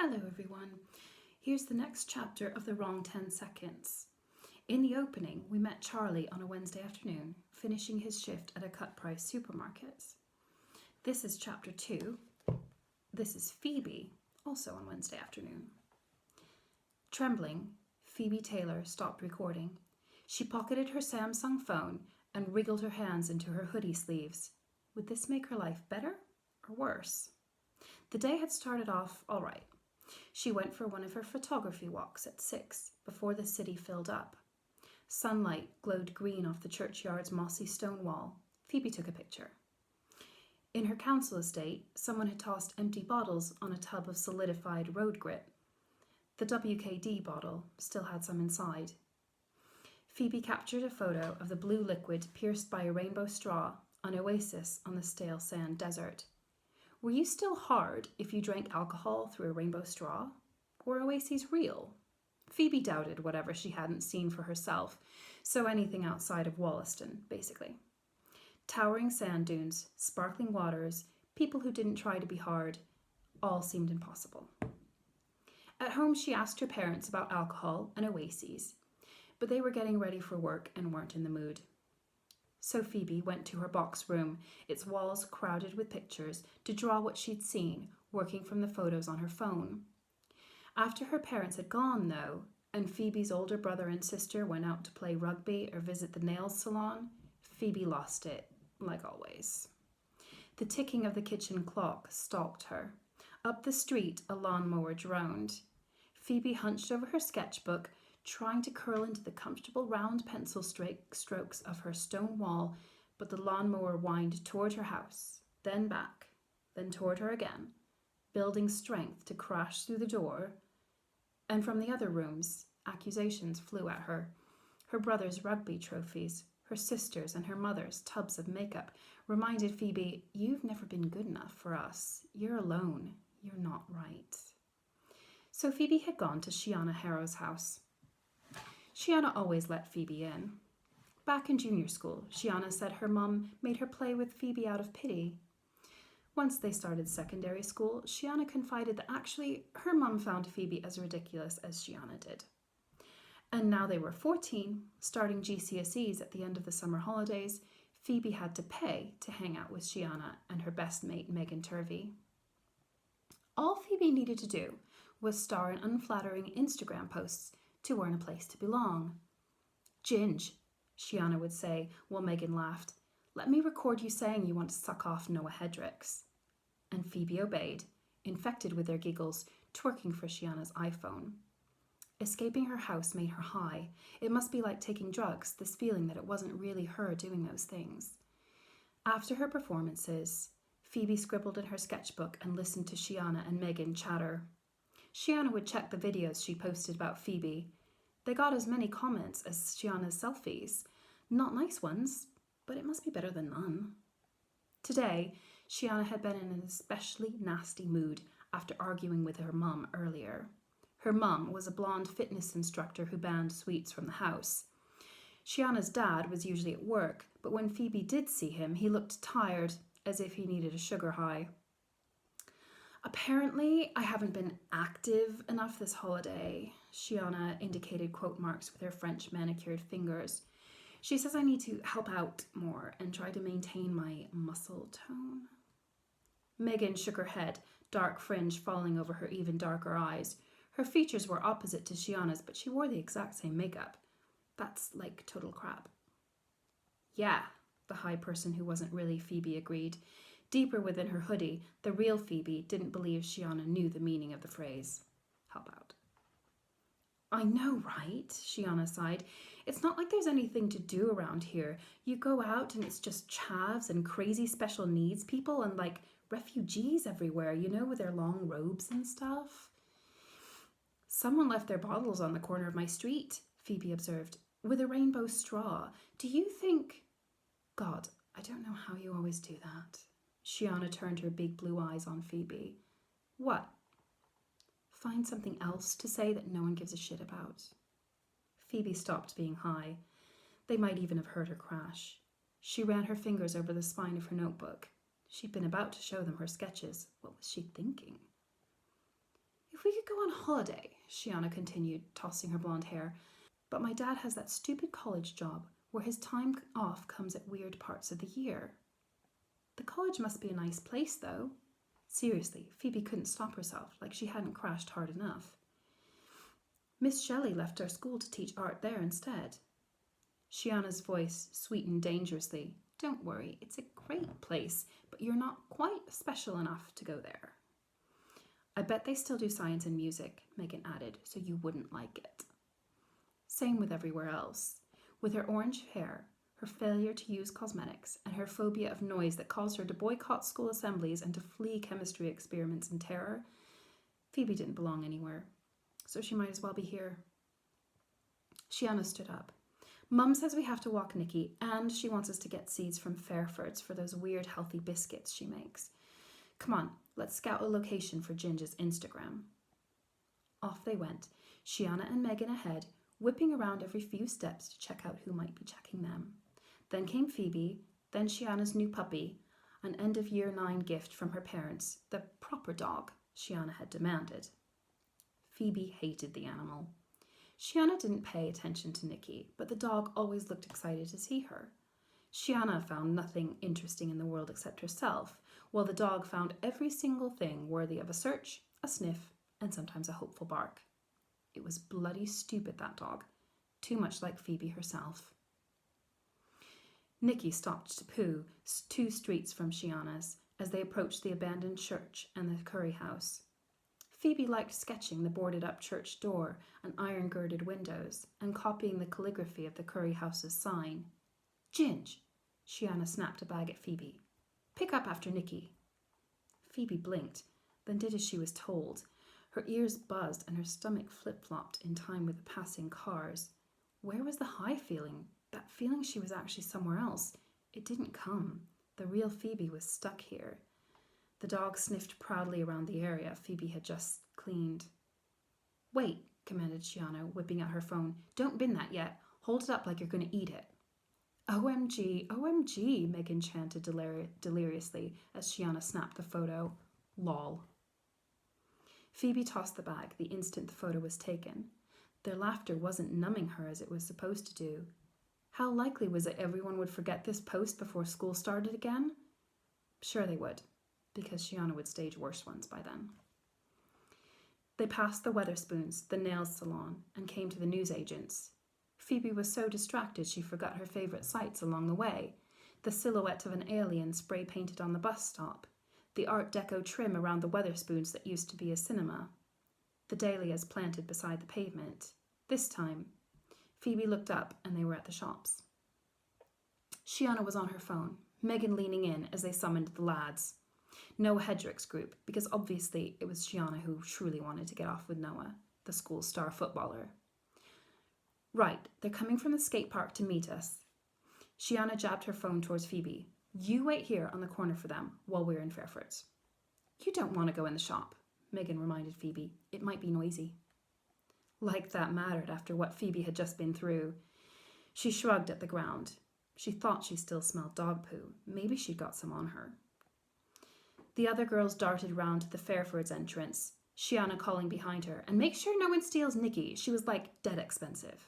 Hello everyone. Here's the next chapter of The Wrong 10 Seconds. In the opening, we met Charlie on a Wednesday afternoon, finishing his shift at a cut-price supermarket. This is chapter 2. This is Phoebe, also on Wednesday afternoon. Trembling, Phoebe Taylor stopped recording. She pocketed her Samsung phone and wriggled her hands into her hoodie sleeves. Would this make her life better or worse? The day had started off all right. She went for one of her photography walks at 6 before the city filled up. Sunlight glowed green off the churchyard's mossy stone wall. Phoebe took a picture. In her council estate, someone had tossed empty bottles on a tub of solidified road grit. The WKD bottle still had some inside. Phoebe captured a photo of the blue liquid pierced by a rainbow straw, an oasis on the stale sand desert. Were you still hard if you drank alcohol through a rainbow straw? Were oases real? Phoebe doubted whatever she hadn't seen for herself, so anything outside of Wollaston, basically. Towering sand dunes, sparkling waters, people who didn't try to be hard, all seemed impossible. At home, she asked her parents about alcohol and oases, but they were getting ready for work and weren't in the mood. So Phoebe went to her box room, its walls crowded with pictures, to draw what she'd seen, working from the photos on her phone. After her parents had gone, though, and Phoebe's older brother and sister went out to play rugby or visit the nails salon, Phoebe lost it, like always. The ticking of the kitchen clock stalked her. Up the street, a lawnmower droned. Phoebe hunched over her sketchbook, trying to curl into the comfortable round pencil strokes of her stone wall, but the lawnmower whined toward her house, then back, then toward her again, building strength to crash through the door. And from the other rooms, accusations flew at her. Her brother's rugby trophies, her sister's and her mother's tubs of makeup reminded Phoebe, "You've never been good enough for us. You're alone. You're not right." So Phoebe had gone to Shiana Harrow's house. Shiana always let Phoebe in. Back in junior school, Shiana said her mum made her play with Phoebe out of pity. Once they started secondary school, Shiana confided that actually her mum found Phoebe as ridiculous as Shiana did. And now they were 14, starting GCSEs at the end of the summer holidays, Phoebe had to pay to hang out with Shiana and her best mate Megan Turvey. All Phoebe needed to do was star in unflattering Instagram posts to earn a place to belong. "Ginge," Shiana would say while Megan laughed, "let me record you saying you want to suck off Noah Hedricks." And Phoebe obeyed, infected with their giggles, twerking for Shiana's iPhone. Escaping her house made her high. It must be like taking drugs, this feeling that it wasn't really her doing those things. After her performances, Phoebe scribbled in her sketchbook and listened to Shiana and Megan chatter. Shiana would check the videos she posted about Phoebe. They got as many comments as Shiana's selfies. Not nice ones, but it must be better than none. Today, Shiana had been in an especially nasty mood after arguing with her mum earlier. Her mum was a blonde fitness instructor who banned sweets from the house. Shiana's dad was usually at work, but when Phoebe did see him, he looked tired, as if he needed a sugar high. "Apparently, I haven't been active enough this holiday," Shiana indicated quote marks with her French manicured fingers. "She says I need to help out more and try to maintain my muscle tone." Megan shook her head, dark fringe falling over her even darker eyes. Her features were opposite to Shiana's, but she wore the exact same makeup. That's like total crap. "Yeah," the high person who wasn't really Phoebe agreed. Deeper within her hoodie, the real Phoebe didn't believe Shiana knew the meaning of the phrase. Help out. "I know, right?" Shiana sighed. "It's not like there's anything to do around here. You go out and it's just chavs and crazy special needs people and like refugees everywhere, with their long robes and stuff." "Someone left their bottles on the corner of my street," Phoebe observed, "with a rainbow straw. Do you think—" "God, I don't know how you always do that." Shiana turned her big blue eyes on Phoebe. "What? Find something else to say that no one gives a shit about?" Phoebe stopped being high. They might even have heard her crash. She ran her fingers over the spine of her notebook. She'd been about to show them her sketches. What was she thinking? If we could go on holiday, Shiana continued, tossing her blonde hair, but my dad has that stupid college job where his time off comes at weird parts of the year. The college must be a nice place, though. Seriously, Phoebe couldn't stop herself, like she hadn't crashed hard enough. Miss Shelley left our school to teach art there instead. Shiana's voice sweetened dangerously. Don't worry, it's a great place, but you're not quite special enough to go there. I bet they still do science and music, Megan added, so you wouldn't like it. Same with everywhere else. With her orange hair, her failure to use cosmetics, and her phobia of noise that caused her to boycott school assemblies and to flee chemistry experiments in terror, Phoebe didn't belong anywhere, so she might as well be here. Shiana stood up. Mum says we have to walk Nikki, and she wants us to get seeds from Fairford's for those weird healthy biscuits she makes. Come on, let's scout a location for Ginger's Instagram. Off they went, Shiana and Megan ahead, whipping around every few steps to check out who might be checking them. Then came Phoebe, then Shiana's new puppy, an end-of-year 9 gift from her parents, the proper dog Shiana had demanded. Phoebe hated the animal. Shiana didn't pay attention to Nikki, but the dog always looked excited to see her. Shiana found nothing interesting in the world except herself, while the dog found every single thing worthy of a search, a sniff, and sometimes a hopeful bark. It was bloody stupid, that dog. Too much like Phoebe herself. Nikki stopped to poo 2 streets from Shiana's as they approached the abandoned church and the curry house. Phoebe liked sketching the boarded-up church door and iron-girded windows and copying the calligraphy of the curry house's sign. Ginge! Shiana snapped a bag at Phoebe. Pick up after Nikki. Phoebe blinked, then did as she was told. Her ears buzzed and her stomach flip-flopped in time with the passing cars. Where was the high feeling? That feeling she was actually somewhere else. It didn't come. The real Phoebe was stuck here. The dog sniffed proudly around the area Phoebe had just cleaned. Wait, commanded Shiana, whipping out her phone. Don't bin that yet. Hold it up like you're going to eat it. OMG, OMG, Megan chanted deliriously as Shiana snapped the photo. Lol. Phoebe tossed the bag the instant the photo was taken. Their laughter wasn't numbing her as it was supposed to do. How likely was it everyone would forget this post before school started again? Sure they would, because Shiana would stage worse ones by then. They passed the Weatherspoons, the nails salon, and came to the newsagents. Phoebe was so distracted she forgot her favourite sights along the way. The silhouette of an alien spray-painted on the bus stop. The Art Deco trim around the Weatherspoons that used to be a cinema. The dahlias planted beside the pavement. This time, Phoebe looked up and they were at the shops. Shiana was on her phone, Megan leaning in as they summoned the lads. Noah Hedrick's group, because obviously it was Shiana who truly wanted to get off with Noah, the school's star footballer. Right, they're coming from the skate park to meet us. Shiana jabbed her phone towards Phoebe. You wait here on the corner for them while we're in Fairford's. You don't want to go in the shop, Megan reminded Phoebe. It might be noisy. Like that mattered after what Phoebe had just been through. She shrugged at the ground. She thought she still smelled dog poo. Maybe she'd got some on her. The other girls darted round to the Fairford's entrance, Shiana calling behind her, and make sure no one steals Nikki. She was like dead expensive.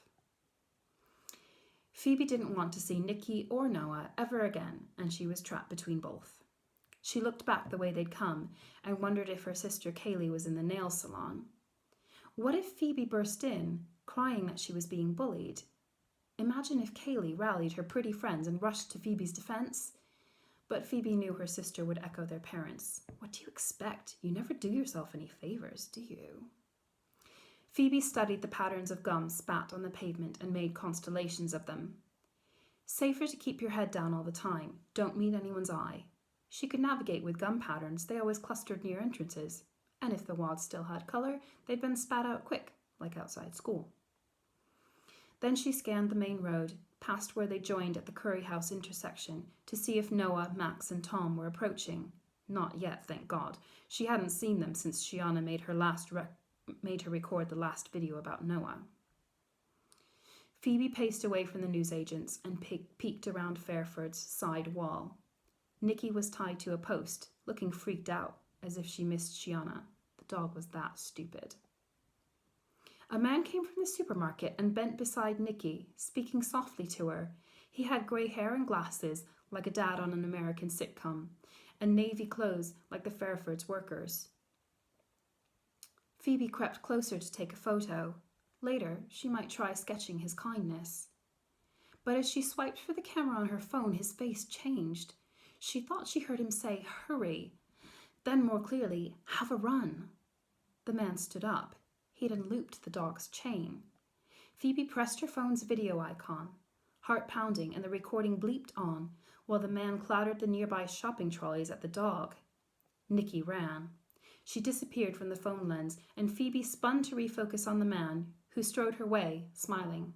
Phoebe didn't want to see Nikki or Noah ever again, and she was trapped between both. She looked back the way they'd come and wondered if her sister Kaylee was in the nail salon. What if Phoebe burst in, crying that she was being bullied? Imagine if Kaylee rallied her pretty friends and rushed to Phoebe's defense. But Phoebe knew her sister would echo their parents. What do you expect? You never do yourself any favors, do you? Phoebe studied the patterns of gum spat on the pavement and made constellations of them. Safer to keep your head down all the time. Don't meet anyone's eye. She could navigate with gum patterns. They always clustered near entrances. And if the wads still had colour, they'd been spat out quick, like outside school. Then she scanned the main road, past where they joined at the Curry House intersection, to see if Noah, Max and Tom were approaching. Not yet, thank God. She hadn't seen them since Shiana made her record the last video about Noah. Phoebe paced away from the newsagents and peeked around Fairford's side wall. Nikki was tied to a post, looking freaked out, as if she missed Shiana. The dog was that stupid. A man came from the supermarket and bent beside Nikki, speaking softly to her. He had grey hair and glasses, like a dad on an American sitcom, and navy clothes like the Fairfords workers. Phoebe crept closer to take a photo. Later, she might try sketching his kindness. But as she swiped for the camera on her phone, his face changed. She thought she heard him say, "Hurry." Then more clearly, "Have a run." The man stood up. He'd unlooped the dog's chain. Phoebe pressed her phone's video icon. Heart pounding, and the recording bleeped on while the man clattered the nearby shopping trolleys at the dog. Nikki ran. She disappeared from the phone lens, and Phoebe spun to refocus on the man, who strode her way, smiling.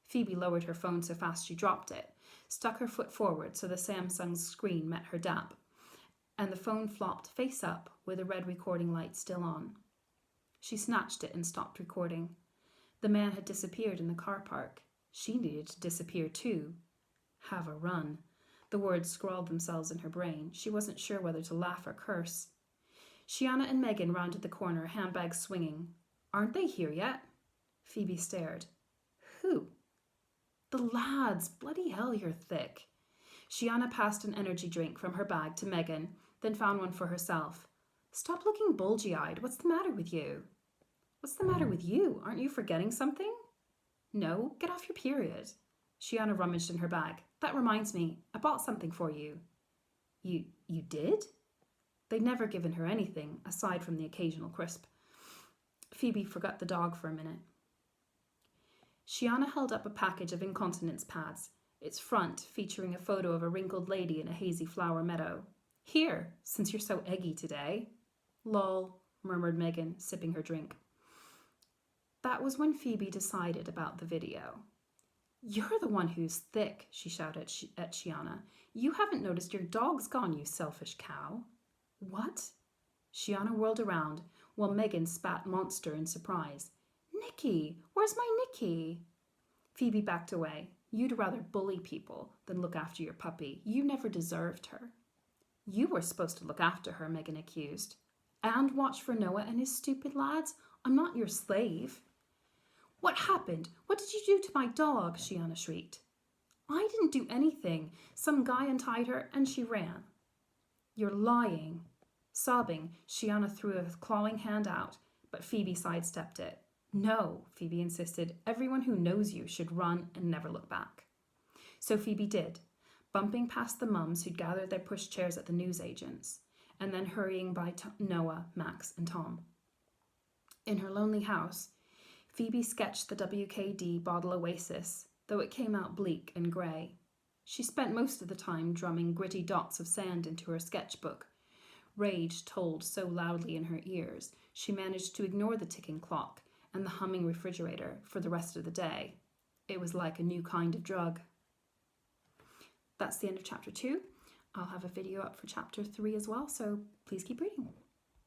Phoebe lowered her phone so fast she dropped it, stuck her foot forward so the Samsung's screen met her dap, and the phone flopped face up with the red recording light still on. She snatched it and stopped recording. The man had disappeared in the car park. She needed to disappear too. Have a run. The words scrawled themselves in her brain. She wasn't sure whether to laugh or curse. Shiana and Megan rounded the corner, handbags swinging. "Aren't they here yet?" Phoebe stared. "Who?" "The lads. Bloody hell, you're thick." Shiana passed an energy drink from her bag to Megan, then found one for herself. "Stop looking bulgy-eyed. What's the matter with you?" "What's the matter with you? Aren't you forgetting something?" "No, get off your period." Shiana rummaged in her bag. "That reminds me, I bought something for you." You did?" They'd never given her anything, aside from the occasional crisp. Phoebe forgot the dog for a minute. Shiana held up a package of incontinence pads, its front featuring a photo of a wrinkled lady in a hazy flower meadow. "Here, since you're so eggy today." "Lol," murmured Megan, sipping her drink. That was when Phoebe decided about the video. "You're the one who's thick," she shouted at Shiana. "You haven't noticed your dog's gone, you selfish cow." "What?" Shiana whirled around, while Megan spat monster in surprise. "Nikki! Where's my Nikki?" Phoebe backed away. "You'd rather bully people than look after your puppy. You never deserved her." "You were supposed to look after her," Megan accused. "And watch for Noah and his stupid lads? I'm not your slave." "What happened? What did you do to my dog?" Shiana shrieked. "I didn't do anything. Some guy untied her and she ran." "You're lying." Sobbing, Shiana threw a clawing hand out, but Phoebe sidestepped it. "No," Phoebe insisted. "Everyone who knows you should run and never look back." So Phoebe did, bumping past the mums who'd gathered their pushchairs at the newsagents, and then hurrying by Noah, Max, and Tom. In her lonely house, Phoebe sketched the WKD bottle oasis, though it came out bleak and grey. She spent most of the time drumming gritty dots of sand into her sketchbook. Rage told so loudly in her ears, she managed to ignore the ticking clock and the humming refrigerator for the rest of the day. It was like a new kind of drug. That's the end of chapter 2. I'll have a video up for chapter 3 as well, so please keep reading.